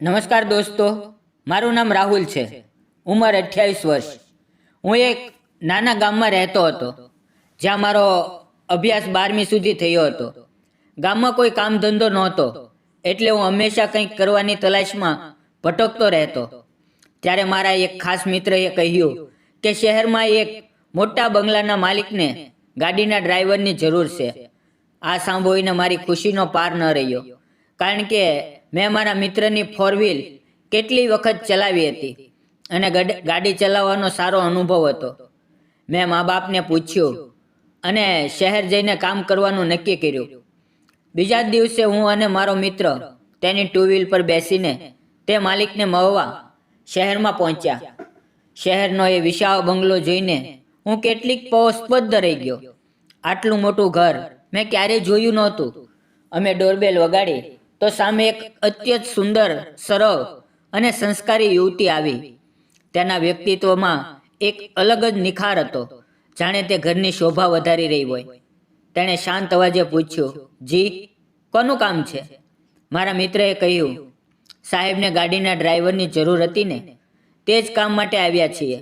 નમસ્કાર દોસ્તો, મારું નામ રાહુલ છે. ઉંમર 28 વર્ષ. હું એક નાના ગામમાં રહેતો હતો, જ્યાં મારો અભ્યાસ 12મી સુધી થયો હતો. ગામમાં કોઈ કામ ધંધો નહોતો, એટલે હું હંમેશા કંઈક કરવાની તલાશમાં ભટકતો રહેતો. ત્યારે મારા એક ખાસ મિત્રએ કહ્યું કે શહેરમાં એક મોટા બંગલાના માલિકને ગાડીના ડ્રાઈવરની જરૂર છે. આ સાંભળીને મારી ખુશીનો પાર ન રહ્યો, કારણ કે મેં મારા મિત્રની 4 વ્હીલ કેટલી વખત ચલાવી હતી અને ગાડી ચલાવવાનો સારો અનુભવ હતો. મેં મા બાપને પૂછ્યું અને શહેર જઈને કામ કરવાનું નક્કી કર્યું. બીજા જ દિવસે હું અને મારો મિત્ર તેની 2 વ્હીલ પર બેસીને તે માલિકને મળવા શહેરમાં પહોંચ્યા. શહેરનો એ વિશાળ બંગલો જોઈને હું કેટલીક સ્તબ્ધ રહી ગયો. આટલું મોટું ઘર મેં ક્યારેય જોયું નહોતું. અમે ડોરબેલ વગાડી તો સામે એક અત્યંત સુંદર, સરળ અને સંસ્કારી યુવતી આવી. તેના વ્યક્તિત્વમાં એક અલગ જ નિખાર હતો, જાણે તે ઘરની શોભા વધારી રહી હોય. તેણે શાંત અવાજે પૂછ્યું, જી, કોનું કામ છે? મારા મિત્રએ કહ્યું, સાહેબને ગાડીના ડ્રાઈવરની જરૂર હતી ને, તે જ કામ માટે આવ્યા છીએ.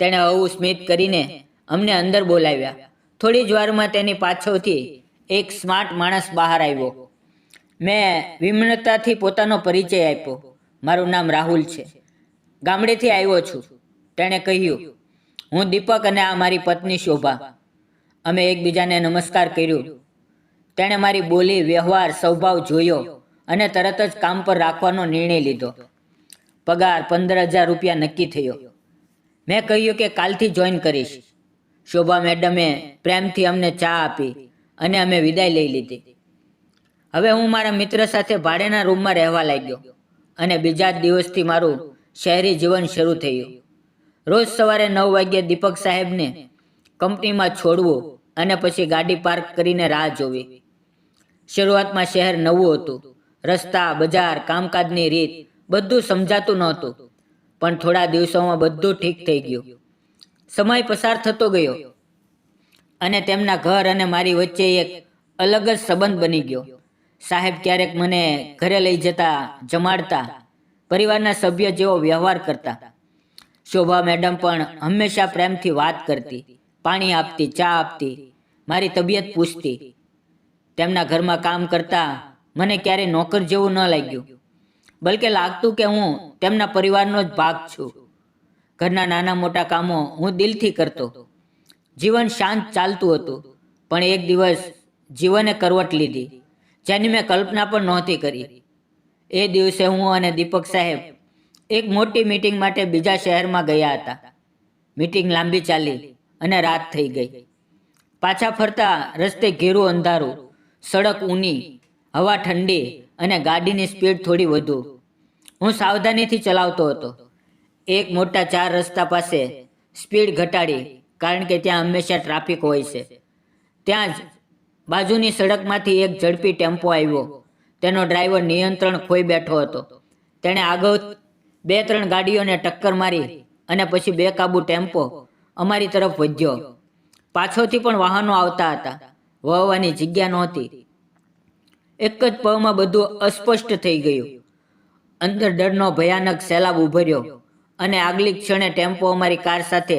તેણે આવું સ્મિત કરીને અમને અંદર બોલાવ્યા. થોડી જ વારમાં તેની પાછળથી એક સ્માર્ટ માણસ બહાર આવ્યો. મેં વિનમ્રતાથી પોતાનો પરિચય આપ્યો. મારું નામ રાહુલ છે, ગામડેથી આવ્યો છું. તેણે કહ્યું, હું દીપક અને આ મારી પત્ની શોભા. અમે એકબીજાને નમસ્કાર કર્યું. તેણે મારી બોલી, વ્યવહાર, સ્વભાવ જોયો અને તરત જ કામ પર રાખવાનો નિર્ણય લીધો. પગાર 15,000 રૂપિયા નક્કી થયો. મેં કહ્યું કે કાલથી જોઈન કરીશ. શોભા મેડમે પ્રેમથી અમને ચા આપી અને અમે વિદાય લઈ લીધી. હવે હું મારા મિત્ર સાથે ભાડેના રૂમમાં રહેવા લાગ્યો અને બીજા જ દિવસથી મારું શહેરી જીવન શરૂ થયું. રોજ સવારે 9 વાગ્યે દીપક સાહેબને કંપનીમાં છોડવું અને પછી ગાડી પાર્ક કરીને રાહ જોવી. શરૂઆતમાં શહેર નવું હતું. રસ્તા, બજાર, કામકાજની રીત બધું સમજાતું નહોતું. પણ થોડા દિવસોમાં બધું ઠીક થઈ ગયું. સમય પસાર થતો ગયો અને તેમના ઘર અને મારી વચ્ચે એક અલગ જ સંબંધ બની ગયો. સાહેબ ક્યારેક મને ઘરે લઈ જતા, જમાડતા, પરિવારના સભ્ય જેવો વ્યવહાર કરતા. શોભા મેડમ પણ હંમેશા પ્રેમથી વાત કરતી, પાણી આપતી, ચા આપતી, મારી તબિયત પૂછતી. તેમના ઘરમાં કામ કરતા મને ક્યારેય નોકર જેવું ન લાગ્યું, બલકે લાગતું કે હું તેમના પરિવારનો જ ભાગ છું. ઘરના નાના મોટા કામો હું દિલથી કરતો. જીવન શાંત ચાલતું હતું. પણ એક દિવસ જીવને કરવટ લીધી, જેની મેં કલ્પના પણ નહોતી કરી. એ દિવસે હું અને દીપક સાહેબ એક મોટી મીટિંગ માટે બીજા શહેરમાં ગયા હતા. મીટિંગ લાંબી ચાલી અને રાત થઈ ગઈ. પાછા ફરતા રસ્તે ઘેરું અંધારું, સડક ઊની, હવા ઠંડી અને ગાડીની સ્પીડ થોડી વધુ. હું સાવધાનીથી ચલાવતો હતો. એક મોટા 4 રસ્તા પાસે સ્પીડ ઘટાડી, કારણ કે ત્યાં હંમેશા ટ્રાફિક હોય છે. ત્યાં જ બાજુની સડકમાંથી એક ઝડપી ટેમ્પો આવ્યો. તેનો ડ્રાઈવર નિયંત્રણ ખોઈ બેઠો હતો. તેણે આગળ 2-3 ગાડીઓને ટક્કર મારી અને પછી બેકાબુ ટેમ્પો અમારી તરફ વધ્યો. પાછળથી પણ વાહનો આવતા હતા. વળવાની જગ્યા નહોતી. એક જ પળમાં બધું અસ્પષ્ટ થઈ ગયું. અંદર ડરનો ભયાનક સૈલાબ ઉભર્યો અને આગલી ક્ષણે ટેમ્પો અમારી કાર સાથે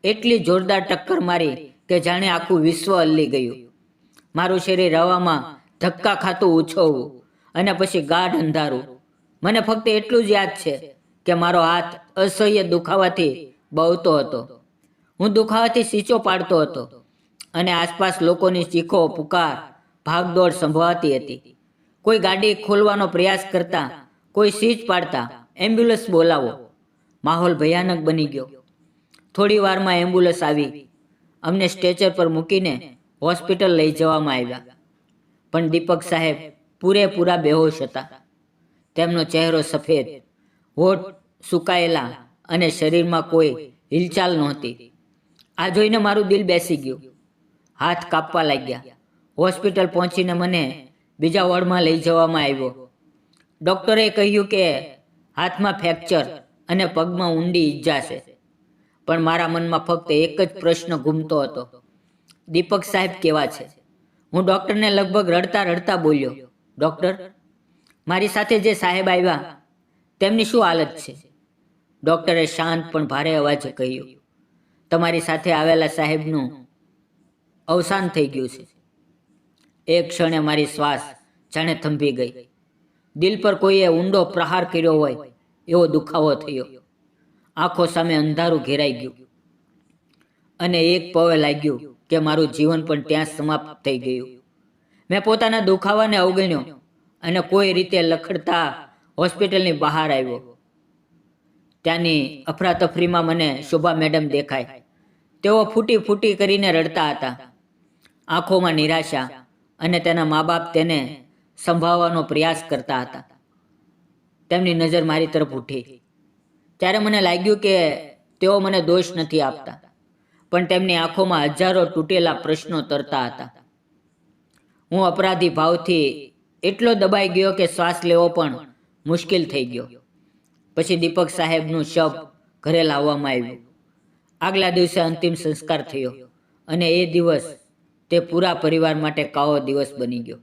એટલી જોરદાર ટક્કર મારી કે જાણે આખું વિશ્વ હલી ગયું. મારું શરીર હવામાં ધક્કા ખાતું ઉછળવું અને પછી ગાઢ અંધારું. મને ફક્ત એટલું જ યાદ છે કે મારો હાથ અસહ્ય દુખાવાથી બળતો હતો. હું દુખાવાથી ચીસો પાડતો હતો અને આસપાસ લોકોની ચીખો, પુકાર, ભાગદોડ સંભળાતી હતી. કોઈ ગાડી ખોલવાનો પ્રયાસ કરતા, કોઈ સીચ પાડતા, એમ્બ્યુલન્સ બોલાવો. માહોલ ભયાનક બની ગયો. થોડી વારમાં એમ્બ્યુલન્સ આવી. અમને સ્ટ્રેચર પર મૂકીને હોસ્પિટલ લઈ જવામાં આવ્યા. પણ દીપક સાહેબ પૂરેપૂરા બેહોશ હતા. તેમનો ચહેરો સફેદ, હોઠ સુકાયેલા અને શરીરમાં કોઈ હિલચાલ નહોતી. આ જોઈને મારું દિલ બેસી ગયું. હાથ કાપવા લાગ્યા. હોસ્પિટલ પહોંચીને મને બીજા વોર્ડમાં લઈ જવામાં આવ્યો. ડૉક્ટરે કહ્યું કે હાથમાં ફ્રેક્ચર અને પગમાં ઊંડી ઈજા છે. પણ મારા મનમાં ફક્ત એક જ પ્રશ્ન ઘૂમતો હતો, દીપક સાહેબ કેવા છે? હું ડૉક્ટરને લગભગ રડતા રડતા બોલ્યો, ડૉક્ટર, મારી સાથે જે સાહેબ આવ્યા તેમની શું હાલત છે? ડૉક્ટરે શાંત પણ ભારે અવાજે કહ્યું, તમારી સાથે આવેલા સાહેબનું અવસાન થઈ ગયું છે. એક ક્ષણે મારી શ્વાસ જાણે થંભી ગઈ. દિલ પર કોઈએ ઊંડો પ્રહાર કર્યો હોય એવો દુખાવો થયો. આંખો સામે અંધારું ઘેરાઈ ગયું અને એક પવે લાગ્યું કે મારું જીવન પણ ત્યાં સમાપ્ત થઈ ગયું. મેં પોતાના દુખાવાને અવગણ્યો અને કોઈ રીતે લખડતા હોસ્પિટલની બહાર આવ્યો. ત્યાંની અફરાતફરીમાં મને શોભા મેડમ દેખાય. તેઓ ફૂટી ફૂટી કરીને રડતા હતા. આંખોમાં નિરાશા અને તેના મા બાપ તેને સંભાળવાનો પ્રયાસ કરતા હતા. તેમની નજર મારી તરફ ઉઠી. ત્યારે મને લાગ્યું કે તેઓ મને દોષ નથી આપતા, પણ તેમની આંખોમાં હજારો તૂટેલા પ્રશ્નો તરતા હતા. હું અપરાધી ભાવથી એટલો દબાઈ ગયો કે શ્વાસ લેવો પણ મુશ્કેલ થઈ ગયો. પછી દીપક સાહેબનું શબ ઘરે લાવવામાં આવ્યું. આગલા દિવસે અંતિમ સંસ્કાર થયો અને એ દિવસ તે પૂરા પરિવાર માટે કાળો દિવસ બની ગયો.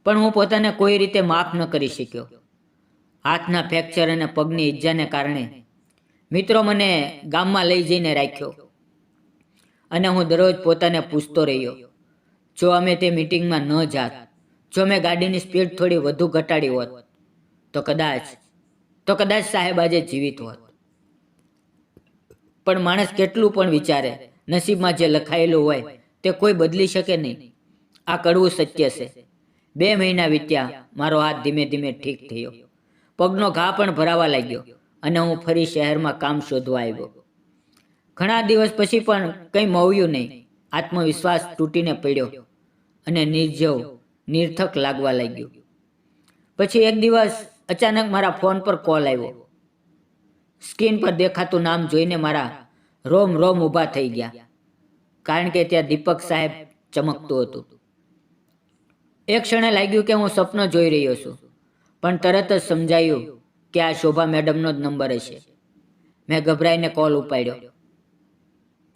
પણ હું પોતાને કોઈ રીતે માફ ન કરી શક્યો. હાથના ફ્રેક્ચર અને પગની ઈજાને કારણે મિત્રો મને ગામમાં લઈ જઈને રાખ્યો અને હું દરરોજ પોતાને પૂછતો રહ્યો, જો અમે તે મિટિંગમાં ન જાત, જો મેં ગાડીની સ્પીડ થોડી વધુ ઘટાડી હોત તો કદાચ સાહેબ આજે જીવિત હોત. પણ માણસ કેટલું પણ વિચારે, નસીબમાં જે લખાયેલું હોય તે કોઈ બદલી શકે નહીં. આ કડવું સત્ય છે. 2 મહિના વીત્યા. મારો હાથ ધીમે ધીમે ઠીક થયો. પગનો ઘા પણ ભરાવા લાગ્યો અને હું ફરી શહેરમાં કામ શોધવા આવ્યો. ઘણા દિવસ પછી પણ કંઈ મળ્યું નહીં. આત્મવિશ્વાસ તૂટીને પડ્યો અને નિર્જવ નિર્થક લાગવા લાગ્યું. પછી એક દિવસ અચાનક મારા ફોન પર કોલ આવ્યો. સ્ક્રીન પર દેખાતું નામ જોઈને મારા રોમ ઊભા થઈ ગયા, કારણ કે ત્યાં દીપક સાહેબ ચમકતું હતું. એક ક્ષણે લાગ્યું કે હું સપનો જોઈ રહ્યો છું, પણ તરત જ સમજાયું કે આ શોભા મેડમનો જ નંબર હશે. મેં ગભરાઈને કોલ ઉપાડ્યો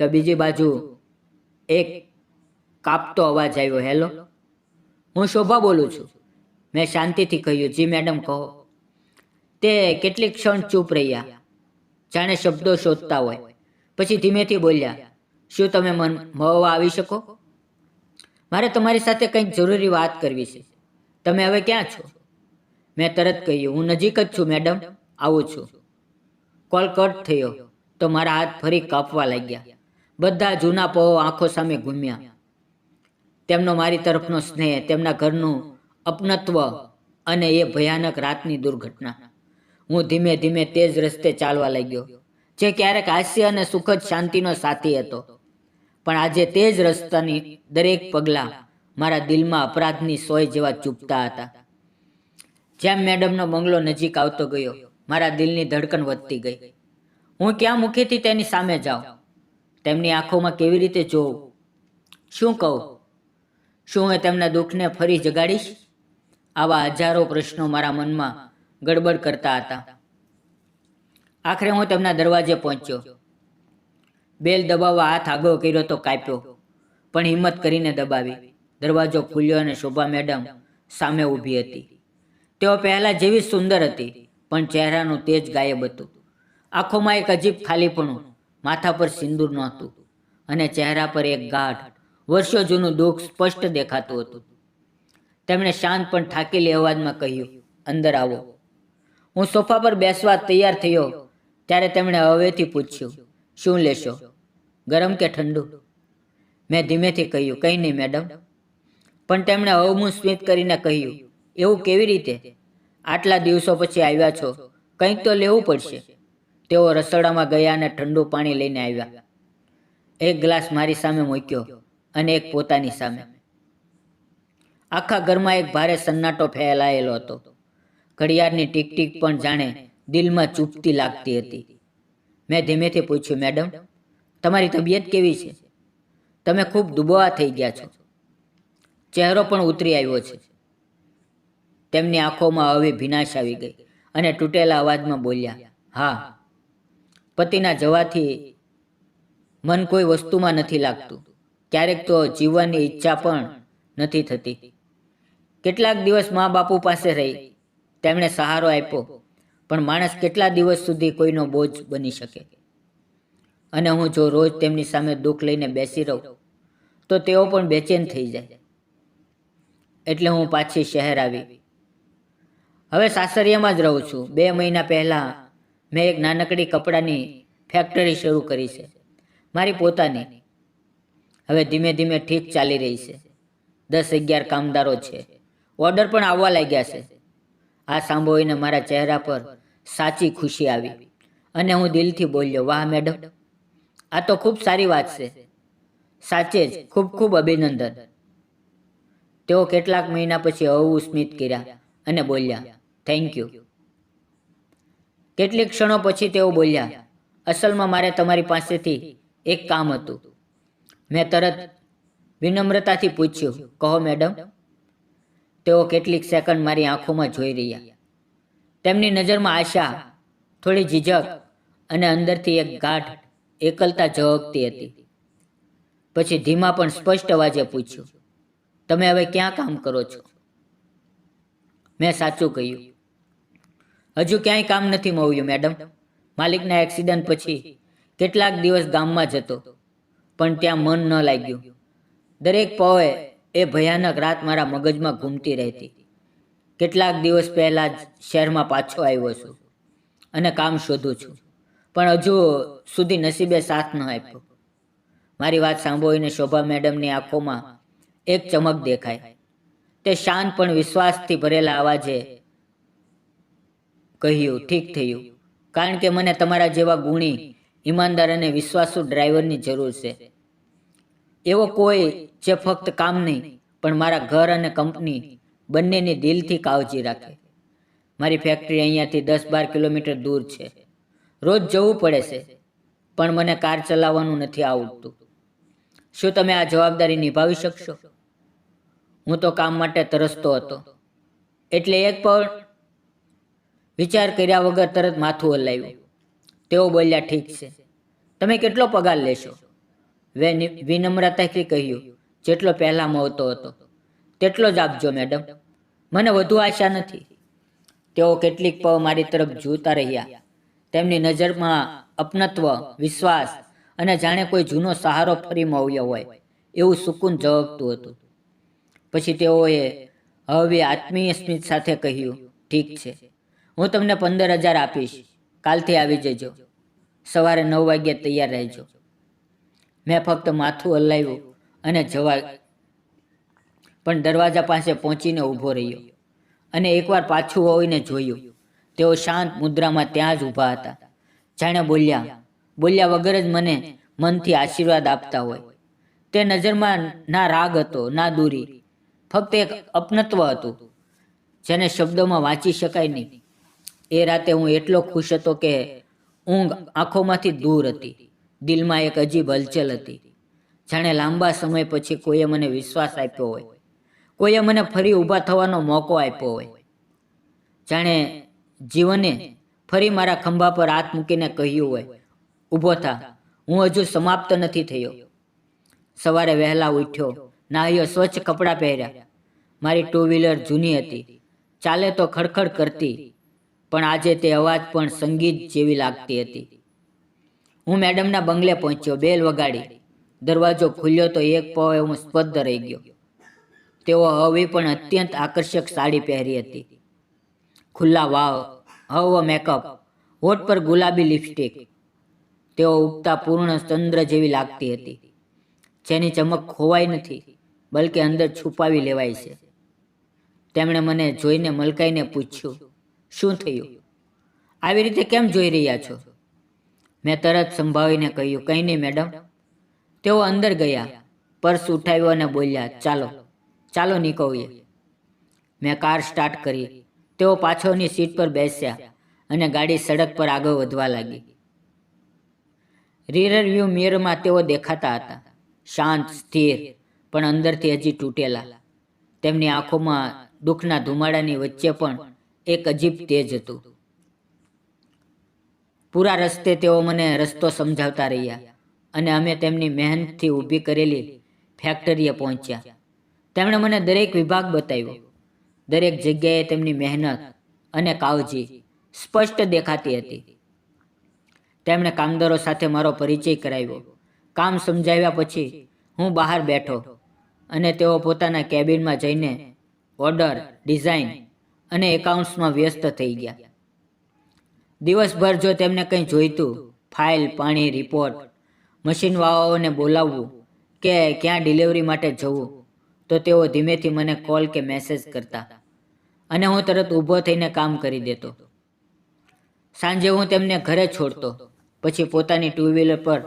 તો બીજી બાજુ એક કાપતો અવાજ આવ્યો, હેલો, હું શોભા બોલું છું. મેં શાંતિથી કહ્યું, જી મેડમ કહો. તે કેટલીક ક્ષણ ચૂપ રહ્યા, જાણે શબ્દો શોધતા હોય. પછી ધીમેથી બોલ્યા, શું તમે મળવા આવી શકો? મારે તમારી સાથે કંઈક જરૂરી વાત કરવી છે. તમે હવે ક્યાં છો? મેં તરત કહ્યું, હું નજીક જ છું મેડમ, આવું છું. કોલ કટ થયો તો મારા હાથ ફરી કાપવા લાગ્યા. બધા જૂના પવો આંખો સામે ઘૂમ્યા. તેમનો મારી તરફનો સ્નેહ, તેમના ઘરનું અપનત્વ અને એ ભયાનક રાતની દુર્ઘટના. હું ધીમે ધીમે તે જ રસ્તે ચાલવા લાગ્યો જે ક્યારેક હાસ્ય અને સુખદ શાંતિનો સાથી હતો. પણ આજે તે જ રસ્તાની દરેક પગલાં મારા દિલમાં અપરાધની સોય જેવા ચૂપતા હતા. જેમ મેડમનો બંગલો નજીક આવતો ગયો, મારા દિલની ધડકન વધતી ગઈ. હું ક્યાં મુખેથી તેની સામે જાઉં? તેમની આંખોમાં કેવી રીતે જોઉં? શું કહું? શું હું તેમના દુઃખને ફરી જગાડીશ? આવા હજારો પ્રશ્નો મારા મનમાં ગડબડ કરતા હતા. આખરે હું તેમના દરવાજે પહોંચ્યો. બેલ દબાવવા હાથ આગળ કર્યો તો કાપ્યો, પણ હિંમત કરીને દબાવી. દરવાજો ખુલ્યો અને શોભા મેડમ સામે ઊભી હતી. તેઓ પહેલાં જેવી સુંદર હતી, પણ ચહેરાનું તેજ ગાયબ હતું. આંખોમાં એક અજીબ ખાલીપણું, માથા પર સિંદૂર નહોતું અને ચહેરા પર એક ગાઢ, વર્ષો જૂનું દુઃખ સ્પષ્ટ દેખાતું હતું. તેમણે શાંત પણ થાકેલી અવાજમાં કહ્યું, અંદર આવો. હું સોફા પર બેસવા તૈયાર થયો ત્યારે તેમણે હવેથી પૂછ્યું, શું લેશો, ગરમ કે ઠંડુ? મેં ધીમેથી કહ્યું, કંઈ નહીં મેડમ. પણ તેમણે હવમું સ્મિત કરીને કહ્યું, એવું કેવી રીતે? આટલા દિવસો પછી આવ્યા છો, કંઈક તો લેવું પડશે. તેઓ રસોડામાં ગયા અને ઠંડુ પાણી લઈને આવ્યા. એક ગ્લાસ મારી સામે મૂક્યો અને એક પોતાની સામે. આખા ઘરમાં એક ભારે સન્નાટો ફેલાયેલો હતો. ઘડિયાળની ટીક ટીક પણ જાણે દિલમાં ચૂપતી લાગતી હતી. મેં ધીમેથી પૂછ્યું, મેડમ, તમારી તબિયત કેવી છે? તમે ખૂબ દુબળા થઈ ગયા છો. ચહેરો પણ ઉતરી આવ્યો છે. તેમની આંખોમાં હવે ભીનાશ આવી ગઈ અને તૂટેલા અવાજમાં બોલ્યા, હા, પતિના જવાથી મન કોઈ વસ્તુમાં નથી લાગતું. ક્યારેક તો જીવવાની ઈચ્છા પણ નથી થતી. કેટલાક દિવસ મા બાપુ પાસે રહી, તેમણે સહારો આપ્યો, પણ માણસ કેટલા દિવસ સુધી કોઈનો બોજ બની શકે? અને હું જો રોજ તેમની સામે દુઃખ લઈને બેસી રહું તો તેઓ પણ બેચેન થઈ જાય. એટલે હું પાછી શહેર આવી. હવે સાસરિયામાં જ રહું છું. 2 મહિના પહેલાં મેં એક નાનકડી કપડાની ફેક્ટરી શરૂ કરી છે, મારી પોતાની. હવે ધીમે ધીમે ઠીક ચાલી રહી છે. 10-11 કામદારો છે. ઓર્ડર પણ આવવા લાગ્યા છે. આ સાંભળીને મારા ચહેરા પર સાચી ખુશી આવી અને હું દિલથી બોલ્યો, વાહ મેડમ, આ તો ખૂબ સારી વાત છે. સાચે જ ખૂબ ખૂબ અભિનંદન. તેઓ કેટલાક મહિના પછી હળવું સ્મિત કર્યા અને બોલ્યા, થેન્ક યુ. કેટલીક ક્ષણો પછી તેઓ બોલ્યા, અસલમાં મારે તમારી પાસેથી એક કામ હતું. મેં તરત વિનમ્રતાથી પૂછ્યું, કહો મેડમ. તેઓ કેટલીક સેકન્ડ મારી આંખોમાં જોઈ રહ્યા. તેમની નજરમાં આશા, થોડી ઝીઝક અને અંદરથી એક ગાઢ એકલતા ઝળકતી હતી. પછી ધીમા પણ સ્પષ્ટ અવાજે પૂછ્યું, તમે હવે ક્યાં કામ કરો છો? મેં સાચું કહ્યું, હજુ ક્યાંય કામ નથી મળ્યું મેડમ. માલિકના એક્સિડન્ટ પછી કેટલાક દિવસ ગામમાં જતો, પણ ત્યાં મન ન લાગ્યું. દરેક પળે એ ભયાનક રાત મારા મગજમાં ઘૂમતી રહેતી. કેટલાક દિવસ પહેલાં જ શહેરમાં પાછો આવ્યો છું અને કામ શોધું છું, પણ હજુ સુધી નસીબે સાથ ન આપ્યો. મારી વાત સાંભળીને શોભા મેડમની આંખોમાં એક ચમક દેખાય. તે શાંત પણ વિશ્વાસથી ભરેલા અવાજે કહ્યું, ઠીક થયું, કારણ કે મને તમારા જેવા ગુણી, ઈમાનદાર અને વિશ્વાસુ ડ્રાઈવરની જરૂર છે. એવો કોઈ જે ફક્ત કામ નહીં પણ મારા ઘર અને કંપની બંનેની દિલથી કાળજી રાખે. મારી ફેક્ટરી અહીંયાથી 10-12 કિલોમીટર દૂર છે. રોજ જવું પડે છે, પણ મને કાર ચલાવવાનું નથી આવડતું. શું તમે આ જવાબદારી નિભાવી શકશો? હું તો કામ માટે તરસતો હતો, એટલે એક પણ વિચાર કર્યા વગર તરત માથું હલાવ્યું. તેઓ બોલ્યા, ઠીક છે. તમે કેટલો પગાર લેશો? વિનમ્રતાથી કહ્યું, જેટલો પહેલાં મળતો હતો તેટલો જ આપજો મેડમ, મને વધુ આશા નથી. તેઓ કેટલીક પળ મારી તરફ જોતા રહ્યા. તેમની નજરમાં અપનત્વ, વિશ્વાસ અને જાણે કોઈ જૂનો સહારો ફરી મળ્યો હોય એવું સુકૂન ઝળકતું હતું. પછી તેઓએ હવે આત્મીય સ્મિત સાથે કહ્યું, ઠીક છે, હું તમને 15,000 આપીશ. કાલથી આવી જજો. સવારે 9 વાગ્યે તૈયાર રહેજો. મેં ફક્ત માથું હલાવ્યું અને પણ દરવાજા પાસે પહોંચીને ઊભો રહ્યો અને એકવાર પાછું વળીને જોયું. તેઓ શાંત મુદ્રામાં ત્યાં જ ઊભા હતા, જાણે બોલ્યા વગર જ મને મનથી આશીર્વાદ આપતા હોય. તે નજરમાં ના રાગ હતો, ના દૂરી, ફક્ત એક અપનત્વ હતું જેને શબ્દોમાં વાંચી શકાય નહીં. એ રાતે હું એટલો ખુશ હતો કે ઊંઘ આંખોમાંથી દૂર હતી. દિલમાં એક અજીબ હલચલ હતી, જાણે લાંબા સમય પછી કોઈએ મને વિશ્વાસ આપ્યો હોય, કોઈએ મને ફરી ઊભા થવાનો મોકો આપ્યો હોય. જાણે જીવને ફરી મારા ખંભા પર હાથ મૂકીને કહ્યું હોય, ઊભો થા, હું હજુ સમાપ્ત નથી થયો. સવારે વહેલા ઉઠ્યો, નાહ્યો, સ્વચ્છ કપડાં પહેર્યા. મારી 2 વ્હીલર જૂની હતી, ચાલે તો ખડખડ કરતી, પણ આજે તે અવાજ પણ સંગીત જેવી લાગતી હતી. હું મેડમના બંગલે પહોંચ્યો. બેલ વગાડી. દરવાજો ખુલ્યો તો એક પળે હું સ્તબ્ધ રહી ગયો. તેઓ હવે પણ અત્યંત આકર્ષક સાડી પહેરી હતી. ખુલ્લા વાળ, હળવો મેકઅપ, હોઠ પર ગુલાબી લિપસ્ટિક. તેઓ ઉગતા પૂર્ણ ચંદ્ર જેવી લાગતી હતી, જેની ચમક ખોવાઈ નથી, બલકે અંદર છુપાવી લેવાય છે. તેમણે મને જોઈને મલકાઈને પૂછ્યું, શું થયું? આવી રીતે કેમ જોઈ રહ્યા છો? મેં તરત સંભાળીને કહ્યું, કંઈ નહીં મેડમ. તેઓ અંદર ગયા, પર્સ ઉઠાવ્યો અને બોલ્યા, ચાલો નીકળીએ. મેં કાર સ્ટાર્ટ કરી. તેઓ પાછળની સીટ પર બેસ્યા અને ગાડી સડક પર આગળ વધવા લાગી. રીયર વ્યૂ મિરરમાં તેઓ દેખાતા હતા, શાંત, સ્થિર, પણ અંદરથી હજી તૂટેલા. તેમની આંખોમાં દુઃખના ધુમાડાની વચ્ચે પણ એક અજીબ તેજ હતું. પૂરા રસ્તે તેઓ મને રસ્તો સમજાવતા રહ્યા અને અમે તેમની મહેનતથી ઊભી કરેલી ફેક્ટરીએ પહોંચ્યા. તેમણે મને દરેક વિભાગ બતાવ્યો, દરેક જગ્યાએ તેમની મહેનત અને કાળજી સ્પષ્ટ દેખાતી હતી. તેમણે કામદારો સાથે મારો પરિચય કરાવ્યો. કામ સમજાવ્યા પછી હું બહાર બેઠો અને તેઓ પોતાના કેબિનમાં જઈને ઓર્ડર, ડિઝાઇન અને એકાઉન્ટ્સમાં વ્યસ્ત થઈ ગયા. દિવસભર જો તેમને કંઈ જોઈતું, ફાઇલ, પાણી, રિપોર્ટ, મશીનવાળાઓને બોલાવવું કે ક્યાં ડિલિવરી માટે જવું, તો તેઓ ધીમેથી મને કોલ કે મેસેજ કરતા અને હું તરત ઊભો થઈને કામ કરી દેતો. સાંજે હું તેમને ઘરે છોડતો, પછી પોતાની ટુ વ્હીલર પર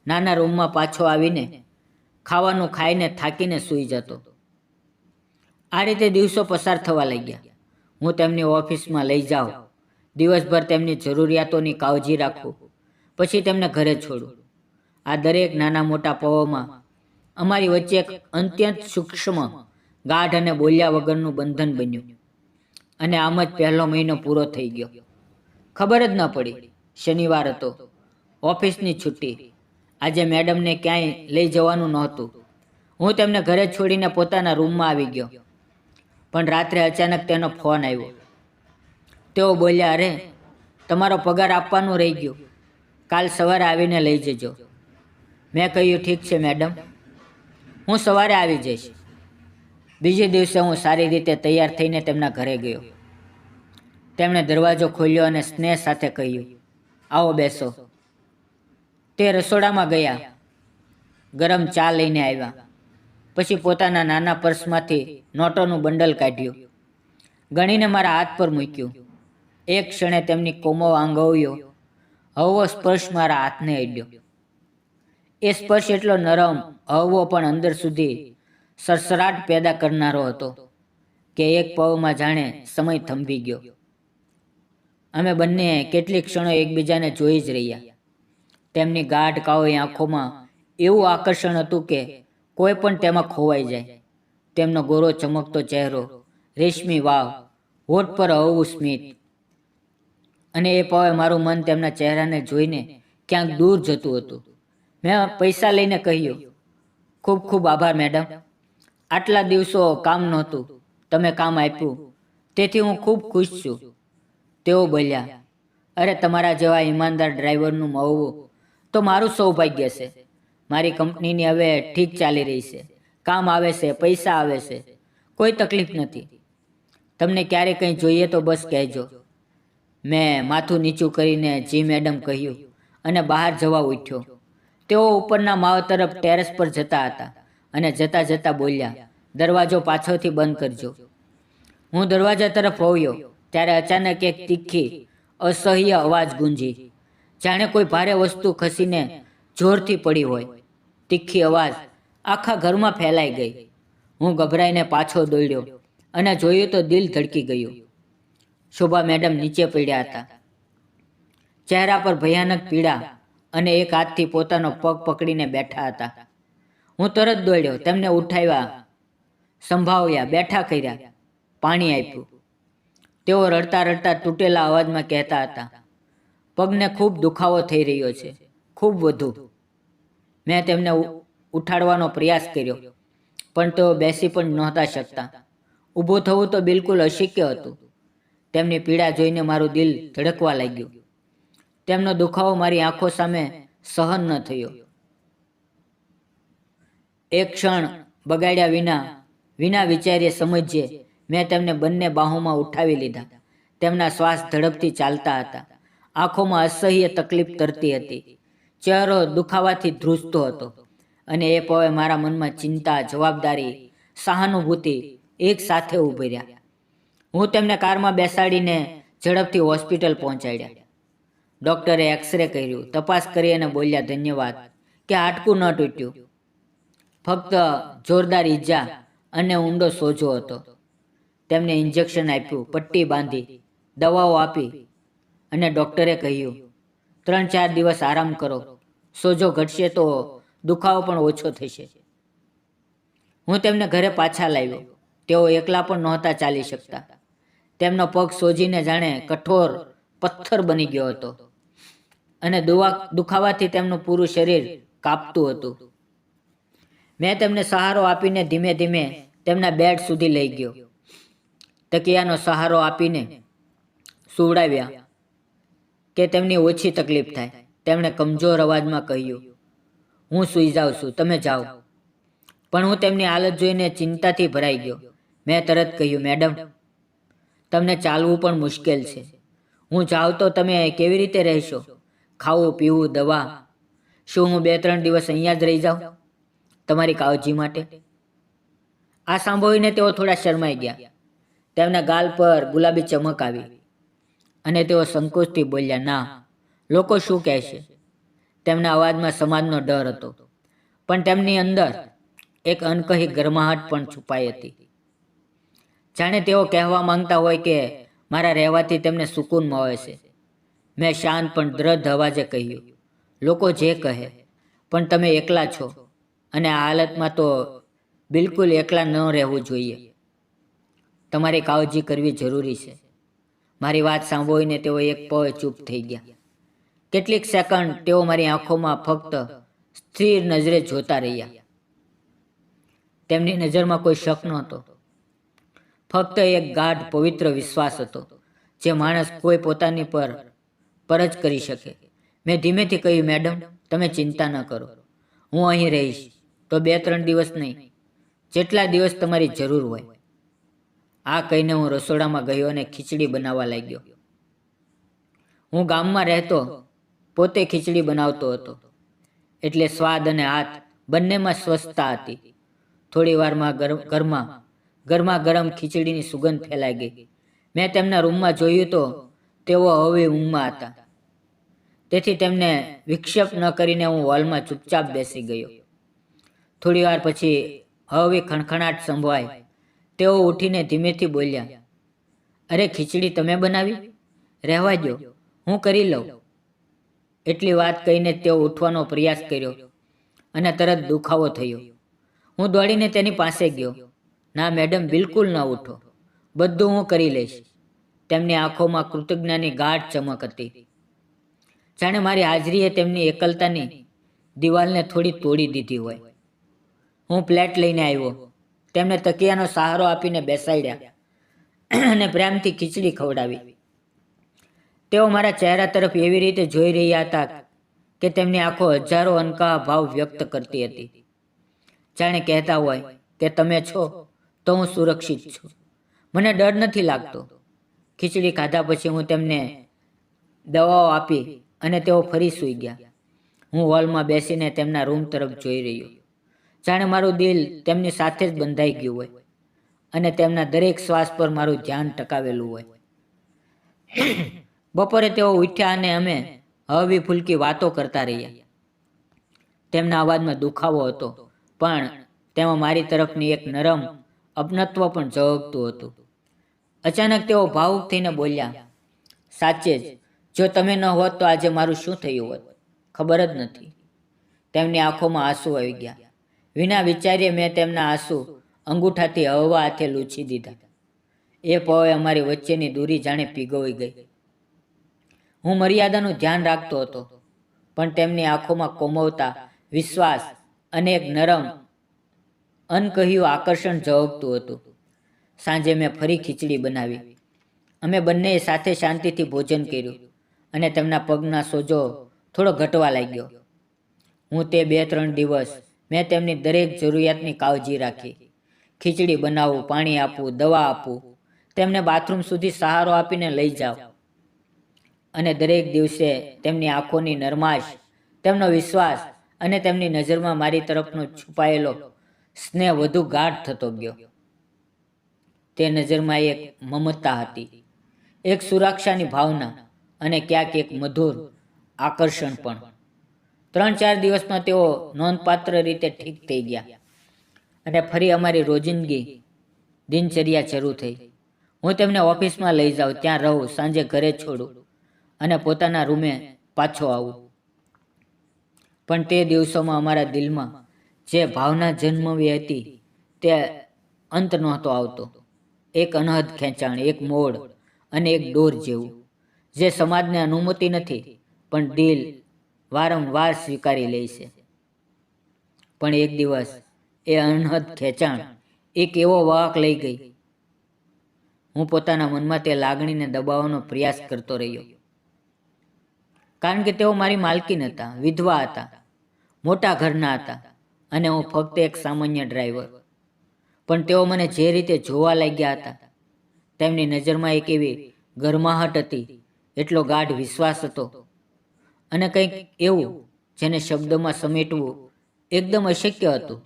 નાના રૂમમાં પાછો આવીને ખાવાનું ખાઈને થાકીને સૂઈ જતો. આ રીતે દિવસો પસાર થવા લાગ્યા. હું તેમની ઓફિસમાં લઈ જાઉં, દિવસભર તેમની જરૂરિયાતોની કાળજી રાખું, પછી તેમને ઘરે છોડું. આ દરેક નાના મોટા પળોમાં અમારી વચ્ચે એક અત્યંત સૂક્ષ્મ, ગાઢ અને બોલ્યા વગરનું બંધન બન્યું. અને આમ જ પહેલો મહિનો પૂરો થઈ ગયો. ખબર જ ન પડી. શનિવાર હતો, ઓફિસની છુટ્ટી. આજે મેડમને ક્યાંય લઈ જવાનું નહોતું. હું તેમને ઘરે છોડીને પોતાના રૂમમાં આવી ગયો. પણ રાત્રે અચાનક તેનો ફોન આવ્યો. તેઓ બોલ્યા, અરે, તમારો પગાર આપવાનું રહી ગયું, કાલ સવારે આવીને લઈ જજો. મેં કહ્યું, ઠીક છે મેડમ, હું સવારે આવી જઈશ. બીજે દિવસે હું સારી રીતે તૈયાર થઈને તેમના ઘરે ગયો. તેમણે દરવાજો ખોલ્યો અને સ્નેહ સાથે કહ્યું, આવો બેસો. તે રસોડામાં ગયા, ગરમ ચા લઈને આવ્યા. પછી પોતાના નાના પર્સમાંથી નોટોનું બંડલ કાઢ્યું, ગણીને મારા હાથ પર મૂક્યું. એક ક્ષણે તેમની કોમળ આંગળીઓ હળવો સ્પર્શ મારા હાથને અડ્યો. એ સ્પર્શ એટલો નરમ, હળવો પણ અંદર સુધી સરસરાટ પેદા કરનારો હતો કે એક પળમાં જાણે સમય થંભી ગયો. અમે બંને કેટલીક ક્ષણો એકબીજાને જોઈ જ રહ્યા. તેમની ગાઢ કાળી આંખોમાં એવું આકર્ષણ હતું કે કોઈ પણ તેમાં ખોવાઈ જાય. તેમનો ગોરો ચમકતો ચહેરો, રેશમી વાળ, હોઠ પર હળવું સ્મિત. અને એ પળે મારું મન તેમના ચહેરાને જોઈને ક્યાંક દૂર જતું હતું. મેં પૈસા લઈને કહ્યું, ખૂબ ખૂબ આભાર મેડમ. આટલા દિવસો કામ નહોતું, તમે કામ આપ્યું, તેથી હું ખૂબ ખુશ છું. તેઓ બોલ્યા, અરે, તમારા જેવા ઈમાનદાર ડ્રાઈવરનું મળવું તો મારું સૌભાગ્ય છે. મારી કંપનીની હવે ઠીક ચાલી રહી છે, કામ આવે છે, પૈસા આવે છે, કોઈ તકલીફ નથી. તમને ક્યારે કંઈ જોઈએ તો બસ કહેજો. મેં માથું નીચું કરીને જી મેડમ કહ્યું અને બહાર જવા ઉઠ્યો. તેઓ ઉપરના માળ તરફ ટેરેસ પર જતા હતા અને જતાં જતાં બોલ્યા, દરવાજો પાછળથી બંધ કરજો. હું દરવાજા તરફ વળ્યો ત્યારે અચાનક એક તીખી, અસહ્ય અવાજ ગુંજી, જાણે કોઈ ભારે વસ્તુ ખસીને જોરથી પડી હોય. તીખી અવાજ આખા ઘરમાં ફેલાઈ ગઈ. હું ગભરાઈને પાછો દોડ્યો અને જોયું તો દિલ ધડકી ગયું. શોભા મેડમ નીચે પડ્યા હતા, ચહેરા પર ભયાનક પીડા અને એક હાથથી પોતાનો પગ પકડીને બેઠા હતા. હું તરત દોડ્યો, તેમને ઉઠાવ્યા, સંભાળ્યા, બેઠા કર્યા, પાણી આપ્યું. તેઓ રડતા રડતા તૂટેલા અવાજમાં કહેતા હતા, પગને ખૂબ દુખાવો થઈ રહ્યો છે, ખૂબ વધુ. મેં તેમને ઉઠાડવાનો પ્રયાસ કર્યો, પણ તેઓ બેસી પણ નહોતા શકતા. ઊભું થવું તો બિલકુલ અશક્ય હતું. તેમની પીડા જોઈને મારું દિલ ધડકવા લાગ્યું. તેમનો દુખાવો મારી આંખો સામે સહન ન થયો. એક ક્ષણ બગાડ્યા વિના વિચારીએ સમજીએ મેં તેમને બંને બાહોમાં ઉઠાવી લીધા. તેમના શ્વાસ ઝડપથી ચાલતા હતા. આંખોમાં અસહ્ય તકલીફ તરતી હતી. ચહેરો દુખાવાથી ધ્રુજતો હતો. અને એ પળે મારા મનમાં ચિંતા, જવાબદારી, સહાનુભૂતિ એક સાથે ઉભર્યા. હું તેમને કારમાં બેસાડીને ઝડપથી હોસ્પિટલ પહોંચાડ્યા. ડૉક્ટરે એક્સરે કર્યું, તપાસ કરી અને બોલ્યા, ધન્યવાદ કે હાડકું ન તૂટ્યું, ફક્ત જોરદાર ઈજા અને ઊંડો સોજો હતો. તેમને ઇન્જેક્શન આપ્યું, પટ્ટી બાંધી, દવાઓ આપી અને ડૉક્ટરે કહ્યું, 3-4 દિવસ આરામ કરો, સોજો ઘટશે તો દુખાવો પણ ઓછો થશે. હું તેમને ઘરે પાછા લાવ્યો. તેઓ એકલા પણ નહોતા ચાલી શકતા. તેમનો પગ સોજીને જાણે કઠોર પથ્થર બની ગયો હતો અને દુખાવાથી તેમનું પૂરું શરીર કાપતું હતું. મેં તેમને સહારો આપીને ધીમે ધીમે તેમના બેડ સુધી લઈ ગયો. તકિયાનો સહારો આપીને સુવડાવ્યા કે તેમની ઓછી તકલીફ થાય. તેમણે કમજોર અવાજમાં કહ્યું, હું સૂઈ જાઉં છું, તમે જાઓ. પણ હું તેમની હાલત જોઈને ચિંતાથી ભરાઈ ગયો. મેં તરત કહ્યું, મેડમ, તમને ચાલવું પણ મુશ્કેલ છે. હું જાઉં તો તમે કેવી રીતે રહેશો? ખાવું, પીવું, દવા. શું હું 2-3 દિવસ અહીંયા જ રહી જાઉં તમારી કાળજી માટે? આ સાંભળીને તેઓ થોડા શરમાઈ ગયા. તેમના ગાલ પર ગુલાબી ચમક આવી અને તેઓ સંકોચથી બોલ્યા, ના, લોકો શું કહેશે? તેમના અવાજમાં સમાજનો ડર હતો, પણ તેમની અંદર એક અનકહી ગરમાહટ પણ છુપાઈ હતી. જાણે તેઓ કહેવા માંગતા હોય કે મારા રહેવાથી તેમને સુકૂન મળે છે. મેં શાંત પણ દ્રઢ અવાજે કહ્યું, લોકો જે કહે, પણ તમે એકલા છો અને આ હાલતમાં તો બિલકુલ એકલા ન રહેવું જોઈએ. તમારી કાળજી કરવી જરૂરી છે. મારી વાત સાંભળીને તેઓ એક પળ ચૂપ થઈ ગયા. કેટલીક સેકન્ડ તેઓ મારી આંખોમાં ફક્ત સ્થિર નજરે જોતા રહ્યા. તેમની નજરમાં કોઈ શક નહોતો, ફક્ત એક ગાઢ પવિત્ર વિશ્વાસ હતો જે માણસ કોઈ પોતાની પર જ કરી શકે. મેં ધીમેથી કહ્યું, મેડમ, તમે ચિંતા ન કરો. હું અહીં રહીશ તો 2-3 દિવસ નહીં, જેટલા દિવસ તમારી જરૂર હોય. આ કહીને હું રસોડામાં ગયો અને ખીચડી બનાવવા લાગ્યો. હું ગામમાં રહેતો, પોતે ખીચડી બનાવતો હતો, એટલે સ્વાદ અને હાથ બંનેમાં સ્વચ્છતા હતી. થોડી વારમાં ઘરમાં ગરમા ગરમ ખીચડીની સુગંધ ફેલાઈ ગઈ. મેં તેમના રૂમમાં જોયું તો તેઓ હવે ઊંઘમાં હતા. તેથી તેમને વિક્ષેપ ન કરીને હું હોલમાં ચૂપચાપ બેસી ગયો. થોડી વાર પછી હવે ખણખણાટ સંભળાય. તેઓ ઉઠીને ધીમેથી બોલ્યા, અરે, ખીચડી તમે બનાવી? રહેવા દો, હું કરી લઉં. એટલી વાત કહીને તેઓ ઉઠવાનો પ્રયાસ કર્યો અને તરત દુખાવો થયો. હું દોડીને તેની પાસે ગયો. ના મેડમ, બિલકુલ ન ઉઠો, બધું હું કરી લઈશ. તેમની આંખોમાં કૃતજ્ઞતાની ગાઢ ચમક હતી, જાણે મારી હાજરીએ તેમની એકલતાની દિવાલને થોડી તોડી દીધી હોય. હું પ્લેટ લઈને આવ્યો, તેમને તકિયાનો સહારો આપીને બેસાડ્યા અને પ્રેમથી ખીચડી ખવડાવી. તેઓ મારા ચહેરા તરફ એવી રીતે જોઈ રહ્યા હતા કે તેમની આંખો હજારો અનકા ભાવ વ્યક્ત કરતી હતી. જાણે કહેતા હોય કે તમે છો તો હું સુરક્ષિત છું, મને ડર નથી લાગતો. ખીચડી ખાધા પછી હું તેમને દવાઓ આપી અને તેઓ ફરી સૂઈ ગયા. હું હોલમાં બેસીને તેમના રૂમ તરફ જોઈ રહ્યો, જાણે મારું દિલ તેમની સાથે જ બંધાઈ ગયું હોય અને તેમના દરેક શ્વાસ પર મારું ધ્યાન ટકાવેલું હોય. બપોરે તેઓ ઉઠ્યા અને અમે હળવી ફૂલકી વાતો કરતા રહ્યા. તેમના અવાજમાં દુખાવો હતો, પણ તેમાં મારી તરફની એક નરમ અપનત્વ પણ ઝળકતું હતું. અચાનક તેઓ ભાવુક થઈને બોલ્યા, સાચે જ, જો તમે ન હોત તો આજે મારું શું થયું હોત, ખબર જ નથી. તેમની આંખોમાં આંસુ આવી ગયા. વિના વિચાર્યે મેં તેમના આંસુ અંગૂઠાથી હળવા હાથે લૂછી દીધા. એ પળે અમારી વચ્ચેની દૂરી જાણે પીગળી ગઈ. હું મર્યાદાનું ધ્યાન રાખતો હતો, પણ તેમની આંખોમાં કોમળતા, વિશ્વાસ અને એક નરમ અનકહ્યું આકર્ષણ ઝળકતું હતું. સાંજે મેં ફરી ખીચડી બનાવી. અમે બંનેએ સાથે શાંતિથી ભોજન કર્યું અને તેમના પગના સોજો થોડો ઘટવા લાગ્યો. હું તે 2-3 દિવસ મેં તેમની દરેક જરૂરિયાતની કાળજી રાખી. ખીચડી બનાવવું, પાણી આપવું, દવા આપવું, તેમને બાથરૂમ સુધી સહારો આપીને લઈ જાઓ. અને દરેક દિવસે તેમની આંખોની નરમાશ, તેમનો વિશ્વાસ અને તેમની નજરમાં મારી તરફનો છુપાયેલો સ્નેહ વધુ ગાઢ થતો ગયો. તે નજરમાં એક મમતા હતી, એક સુરક્ષાની ભાવના અને ક્યાંક એક મધુર આકર્ષણ પણ. 3-4 દિવસમાં તેઓ નોંધપાત્ર રીતે ઠીક થઈ ગયા અને ફરી અમારી રોજિંદગી દિનચર્યા શરૂ થઈ. હું તેમને ઓફિસમાં લઈ જાઉં, ત્યાં રહું, સાંજે ઘરે છોડું અને પોતાના રૂમે પાછો આવું. પણ તે દિવસોમાં અમારા દિલમાં જે ભાવના જન્મવી હતી તે અંત નહોતો આવતો. એક અનહદ ખેંચાણ, એક મોડ અને એક દોર જેવું, જે સમાજને અનુમતિ નથી પણ દિલ વારંવાર સ્વીકારી લે છે. પણ એક દિવસ એ અનહદ ખેંચાણ એક એવો વાહક લઈ ગઈ હું પોતાના મનમાં તે લાગણીને દબાવવાનો પ્રયાસ કરતો રહ્યો, કારણ કે તેઓ મારી માલકીન હતા, વિધવા હતા, મોટા ઘરના હતા અને હું ફક્ત એક સામાન્ય ડ્રાઈવર. પણ તેઓ મને જે રીતે જોવા લાગ્યા હતા, તેમની નજરમાં એક એવી ગરમાહટ હતી, એટલો ગાઢ વિશ્વાસ હતો અને કંઈક એવું જેને શબ્દોમાં સમેટવું એકદમ અશક્ય હતું,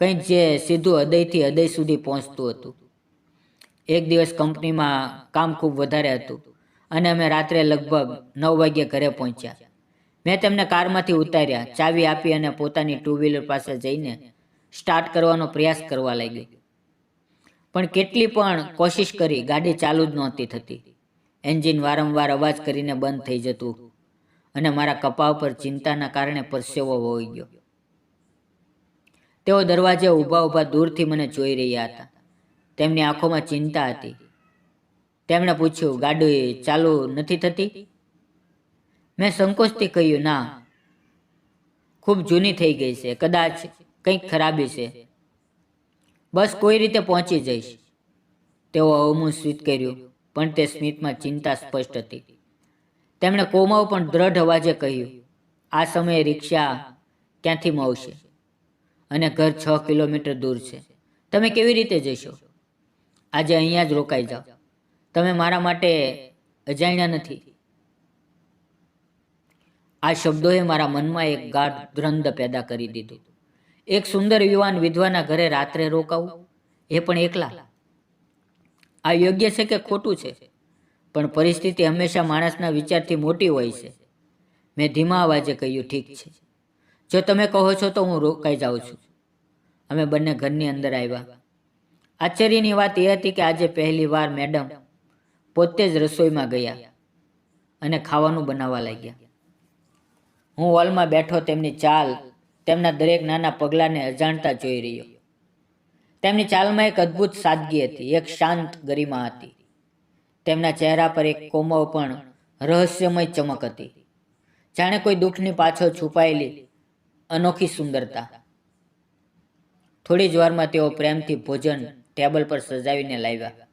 કંઈક જે સીધું હૃદયથી હૃદય સુધી પહોંચતું હતું. એક દિવસ કંપનીમાં કામ ખૂબ વધારે હતું અને અમે રાત્રે લગભગ 9 વાગ્યે ઘરે પહોંચ્યા. મેં તેમને કારમાંથી ઉતાર્યા, ચાવી આપી અને પોતાની ટુ વ્હીલર પાસે જઈને સ્ટાર્ટ કરવાનો પ્રયાસ કરવા લાગ્યો. પણ કેટલી પણ કોશિશ કરી, ગાડી ચાલુ જ નહોતી થતી. એન્જિન વારંવાર અવાજ કરીને બંધ થઈ જતું અને મારા કપાળ પર ચિંતાના કારણે પરસેવો વહી ગયો. તેઓ દરવાજે ઊભા ઊભા દૂરથી મને જોઈ રહ્યા હતા. તેમની આંખોમાં ચિંતા હતી. તેમણે પૂછ્યું, ગાડી ચાલુ નથી થતી? મેં સંકોચથી કહ્યું, ના, ખૂબ જૂની થઈ ગઈ છે, કદાચ કંઈક ખરાબી છે, બસ કોઈ રીતે પહોંચી જઈશ. તેઓ અવમું સ્મિત કર્યું, પણ તે સ્મિતમાં ચિંતા સ્પષ્ટ હતી. તેમણે કોમાઓ પણ દ્રઢ અવાજે કહ્યું, આ સમયે રિક્ષા ક્યાંથી મળશે અને ઘર 6 કિલોમીટર દૂર છે. તમે કેવી રીતે જશો? આજે અહીંયા જ રોકાઈ જાઓ. તમે મારા માટે અજાણ્યા નથી. આ શબ્દોએ મારા મનમાં એક ગાઢ દ્વંદ્વ પેદા કરી દીધું. એક સુંદર યુવાન વિધવાના ઘરે રાત્રે રોકાવું, એ પણ એકલા. આ યોગ્ય છે કે ખોટું છે? પણ પરિસ્થિતિ હંમેશા માણસના વિચારથી મોટી હોય છે. મેં ધીમા અવાજે કહ્યું, ઠીક છે, જો તમે કહો છો તો હું રોકાઈ જાઉં છું. અમે બંને ઘરની અંદર આવ્યા. આશ્ચર્યની વાત એ હતી કે આજે પહેલી વાર મેડમ પોતે જ રસોઈમાં ગયા અને ખાવાનું બનાવવા લાગ્યા. હું હોલમાં બેઠો તેમની ચાલ, તેમના દરેક નાના પગલાંને અજાણતા જોઈ રહ્યો. તેમની ચાલમાં એક અદ્ભુત સાદગી હતી, એક શાંત ગરિમા હતી. તેમના ચહેરા પર એક કોમળ પણ રહસ્યમય ચમક હતી, જાણે કોઈ દુઃખની પાછળ છુપાયેલી અનોખી સુંદરતા. થોડી જ વારમાં તેઓ પ્રેમથી ભોજન ટેબલ પર સજાવીને લાવ્યા.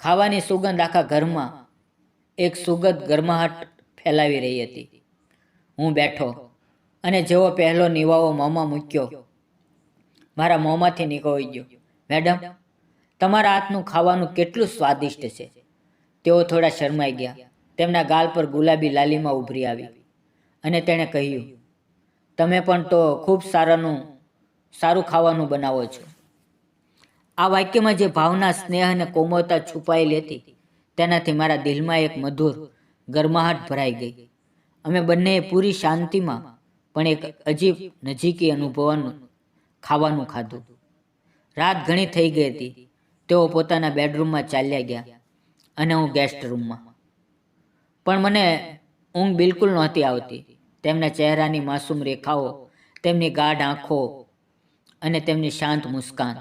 ખાવાની સુગંધ આખા ઘરમાં એક સુગંધ ગરમાહટ ફેલાવી રહી હતી. હું બેઠો અને જેવો પહેલો નીવાવો મોંમાં મૂક્યો, મારા મોંમાંથી નીકળી ગયો, મેડમ, તમારા હાથનું ખાવાનું કેટલું સ્વાદિષ્ટ છે. તેઓ થોડા શરમાઈ ગયા. તેમના ગાલ પર ગુલાબી લાલીમાં ઉભરી આવી અને તેણે કહ્યું, તમે પણ તો ખૂબ સારું ખાવાનું બનાવો છો. આ વાક્યમાં જે ભાવના, સ્નેહ અને કોમળતા છુપાયેલી હતી, તેનાથી મારા દિલમાં એક મધુર ગરમાહટ ભરાઈ ગઈ. અમે બંનેએ પૂરી શાંતિમાં પણ એક અજીબ નજીકી અનુભવવાનું ખાવાનું ખાધું. રાત ઘણી થઈ ગઈ હતી. તેઓ પોતાના બેડરૂમમાં ચાલ્યા ગયા અને હું ગેસ્ટ રૂમમાં. પણ મને ઊંઘ બિલકુલ નહોતી આવતી. તેમના ચહેરાની માસૂમ રેખાઓ, તેમની ગાઢ આંખો અને તેમની શાંત મુસ્કાન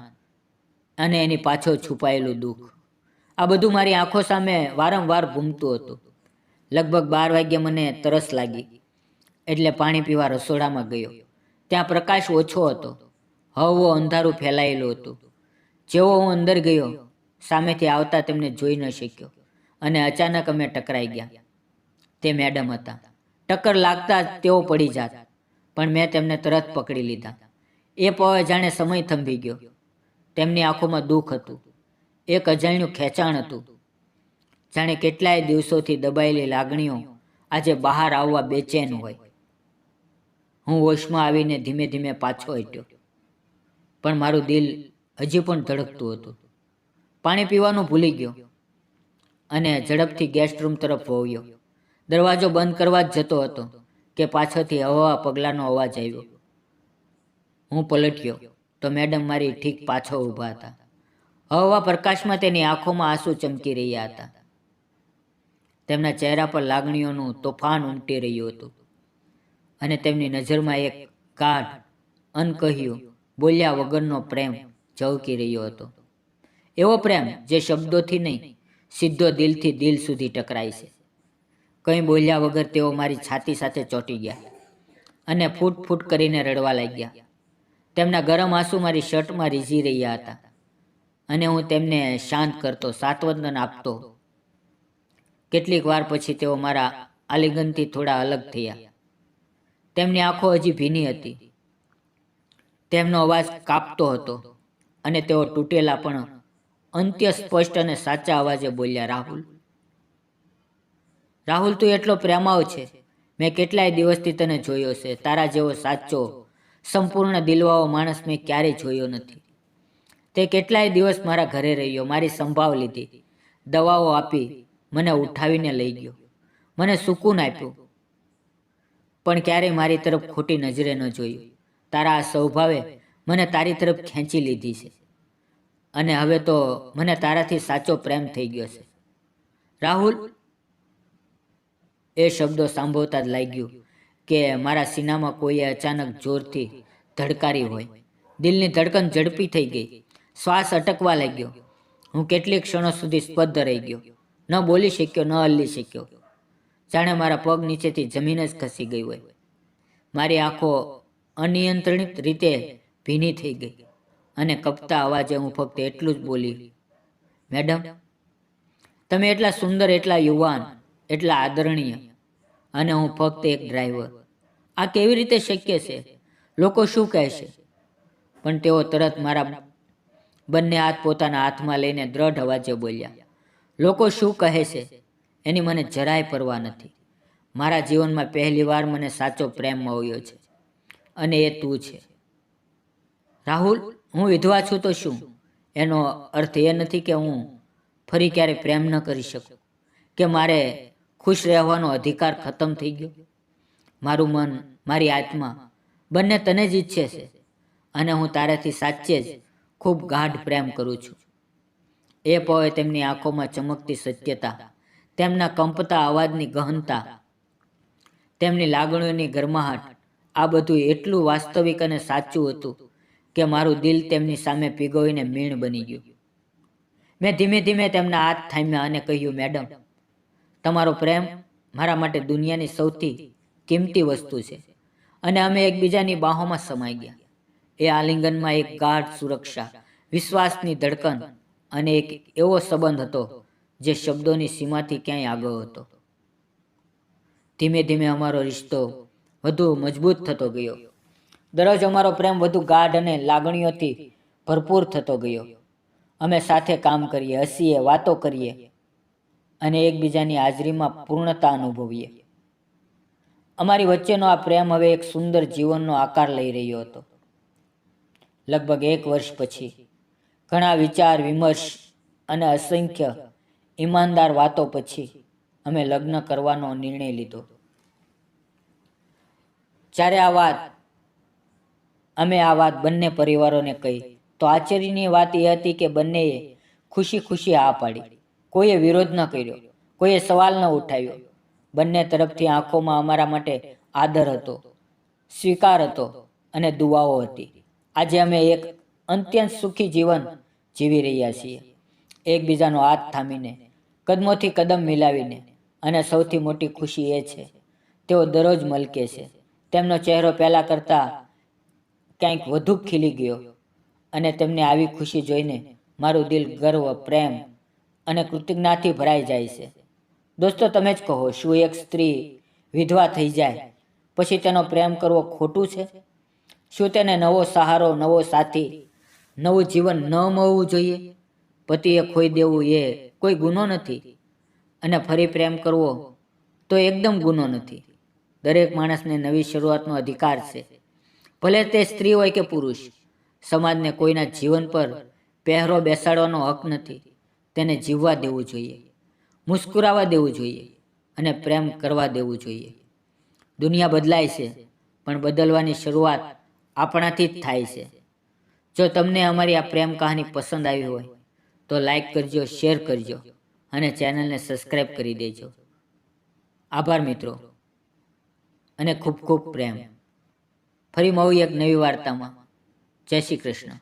અને એની પાછળ છુપાયેલું દુઃખ, આ બધું મારી આંખો સામે વારંવાર ઘૂમતું હતું. લગભગ 12 વાગ્યે મને તરસ લાગી એટલે પાણી પીવા રસોડામાં ગયો. ત્યાં પ્રકાશ ઓછો હતો, હળવું અંધારું ફેલાયેલું હતું. જેવો હું અંદર ગયો, સામેથી આવતા તેમને જોઈ ન શક્યો અને અચાનક અમે ટકરાઈ ગયા. તે મેડમ હતા. ટક્કર લાગતા જ તેઓ પડી જાત, પણ મેં તેમને તરત પકડી લીધા. એ પળે જાણે સમય થંભી ગયો. તેમની આંખોમાં દુઃખ હતું, એક અજાણ્યું ખેંચાણ હતું, જાણે કેટલાય દિવસોથી દબાયેલી લાગણીઓ આજે બહાર આવવા બેચેન હોય. હું હોશમાં આવીને ધીમે ધીમે પાછો હટ્યો, પણ મારું દિલ હજી પણ ધડકતું હતું. પાણી પીવાનું ભૂલી ગયો અને ઝડપથી ગેસ્ટ રૂમ તરફ વળ્યો. દરવાજો બંધ કરવા જ જતો હતો કે પાછળથી હળવા પગલાંનો અવાજ આવ્યો. હું પલટ્યો તો મેડમ મારી ઠીક પાછળ ઊભા હતા. હળવા પ્રકાશમાં તેની આંખોમાં આંસુ ચમકી રહ્યા હતા. તેમના ચહેરા પર લાગણીઓનું તોફાન ઉમટી રહ્યું હતું અને તેમની નજરમાં એક ગાઢ, અનકહ્યું, બોલ્યા વગરનો પ્રેમ ઝળકી રહ્યો હતો. એવો પ્રેમ જે શબ્દોથી નહીં, સીધો દિલથી દિલ સુધી ટકરાય છે. કંઈ બોલ્યા વગર તેઓ મારી છાતી સાથે ચોંટી ગયા અને ફૂટ ફૂટ કરીને રડવા લાગ્યા. તેમના ગરમ આંસુ મારી શર્ટમાં રીઝી રહ્યા હતા અને હું તેમને શાંત કરતો, સાંત્વન આપતો. કેટલીક વાર પછી તેઓ મારા આલિંગનથી થોડા અલગ થયા. તેમની આંખો હજી ભીની હતી. તેમનો અવાજ કાપતો હતો અને તેઓ તૂટેલા પણ અંત્ય સ્પષ્ટ અને સાચા અવાજે બોલ્યા, રાહુલ, રાહુલ, તું એટલો પ્રેમાળ છે. મેં કેટલાય દિવસથી તને જોયો છે. તારા જેવો સાચો, સંપૂર્ણ દિલવાળો માણસ મેં ક્યારેય જોયો નથી. તે કેટલાય દિવસ મારા ઘરે રહ્યો, મારી સંભાળ લીધી, દવાઓ આપી, મને ઉઠાવીને લઈ ગયો, મને સુકૂન આપ્યું, પણ ક્યારેય મારી તરફ ખોટી નજરે ન જોયું. તારા આ સ્વભાવે મને તારી તરફ ખેંચી લીધી છે અને હવે તો મને તારાથી સાચો પ્રેમ થઈ ગયો છે. રાહુલ, એ શબ્દો સાંભળતા જ લાગ્યું કે મારા સીનામાં કોઈએ અચાનક જોરથી ધડકારી હોય. દિલની ધડકન ઝડપી થઈ ગઈ. શ્વાસ અટકવા લાગ્યો. હું કેટલીક ક્ષણો સુધી સ્તબ્ધ રહી ગયો. ન બોલી શક્યો, ન હલી શક્યો. જાણે મારા પગ નીચેથી જમીન જ ખસી ગઈ હોય. મારી આંખો અનિયંત્રિત રીતે ભીની થઈ ગઈ અને કપતા અવાજે હું ફક્ત એટલું જ બોલી, મેડમ, તમે એટલા સુંદર, એટલા યુવાન, એટલા આદરણીય, અને હું ફક્ત એક ડ્રાઈવર. આ કેવી રીતે શક્ય છે? લોકો શું કહેશે? પણ તેઓ તરત મારા બંને હાથ પોતાના હાથમાં લઈને દ્રઢ અવાજે બોલ્યા, લોકો શું કહે છે એની મને જરાય પરવા નથી. મારા જીવનમાં પહેલીવાર મને સાચો પ્રેમ મળ્યો છે અને એ તું છે. રાહુલ, હું વિધવા છું તો શું? એનો અર્થ એ નથી કે હું ફરી ક્યારે પ્રેમ ન કરી શકું, કે મારે ખુશ રહેવાનો અધિકાર ખતમ થઈ ગયો. મારું મન, મારી આત્મા બંને તને જ ઈચ્છે છે અને હું તારાથી સાચે જ ખૂબ ગાઢ પ્રેમ કરું છું. એ પળે તેમની આંખોમાં ચમકતી સત્યતા, તેમના કંપતા અવાજની ગહનતા, તેમની લાગણીઓની ગરમાહટ, આ બધું એટલું વાસ્તવિક અને સાચું હતું કે મારું દિલ તેમની સામે પીગળીને મીણ બની ગયું. મેં ધીમે ધીમે તેમના હાથ થામ્યા અને કહ્યું, મેડમ, તમારો પ્રેમ મારા માટે દુનિયાની સૌથી કિંમતી વસ્તુ છે. અને અમે એકબીજાની બાહોમાં સમાઈ ગયા. એ આલિંગનમાં એક ગાઢ સુરક્ષા, વિશ્વાસની ધડકન અને એક એવો સંબંધ હતો જે શબ્દોની સીમાથી ક્યાંય આગળ હતો. ધીમે ધીમે અમારો રિશ્તો વધુ મજબૂત થતો ગયો. દરરોજ અમારો પ્રેમ વધુ ગાઢ અને લાગણીઓથી ભરપૂર થતો ગયો. અમે સાથે કામ કરીએ, હસીએ, વાતો કરીએ અને એકબીજાની હાજરીમાં પૂર્ણતા અનુભવીએ. અમારી વચ્ચેનો આ પ્રેમ હવે એક સુંદર જીવનનો આકાર લઈ રહ્યો હતો. લગભગ 1 વર્ષ પછી, ઘણા વિચાર વિમર્શ અને અસંખ્ય ઈમાનદાર વાતો પછી અમે લગ્ન કરવાનો નિર્ણય લીધો. જ્યારે અમે આ વાત બંને પરિવારોને કહી તો આશ્ચર્યની વાત એ હતી કે બંનેએ ખુશી ખુશી હા પાડી. કોઈએ વિરોધ ન કર્યો, કોઈએ સવાલ ન ઉઠાવ્યો. બંને તરફથી આંખોમાં અમારા માટે આદર હતો, સ્વીકાર હતો અને દુઆઓ હતી. આજે અમે એક અત્યંત સુખી જીવન જીવી રહ્યા છીએ, એકબીજાનો હાથ થામીને, કદમોથી કદમ મિલાવીને. અને સૌથી મોટી ખુશી એ છે, તેઓ દરરોજ મલકે છે. તેમનો ચહેરો પહેલાં કરતાં ક્યાંક વધુ ખીલી ગયો અને તેમને આવી ખુશી જોઈને મારું દિલ ગર્વ, પ્રેમ અને કૃતજ્ઞતાથી ભરાઈ જાય છે. દોસ્તો, તમે જ કહો, શું એક સ્ત્રી વિધવા થઈ જાય પછી તેનો પ્રેમ કરવો ખોટું છે? શું તેને નવો સહારો, નવો સાથી, નવું જીવન ન મળવું જોઈએ? પતિએ ખોઈ દેવું એ કોઈ ગુનો નથી અને ફરી પ્રેમ કરવો તો એકદમ ગુનો નથી. દરેક માણસને નવી શરૂઆતનો અધિકાર છે, ભલે તે સ્ત્રી હોય કે પુરુષ. સમાજને કોઈના જીવન પર પહેરો બેસાડવાનો હક નથી. તેને જીવવા દેવું જોઈએ, મુસ્કુરાવા દેવું જોઈએ અને પ્રેમ કરવા દેવું જોઈએ. દુનિયા બદલાય છે, પણ બદલવાની શરૂઆત આપણાથી જ થાય છે. જો તમને અમારી આ પ્રેમ કહાની પસંદ આવી હોય તો લાઈક કરજો, શેર કરજો અને ચેનલને સબસ્ક્રાઈબ કરી દેજો. આભાર મિત્રો, અને ખૂબ ખૂબ પ્રેમ. ફરી મળીએ એક નવી વાર્તામાં. જય શ્રી કૃષ્ણ.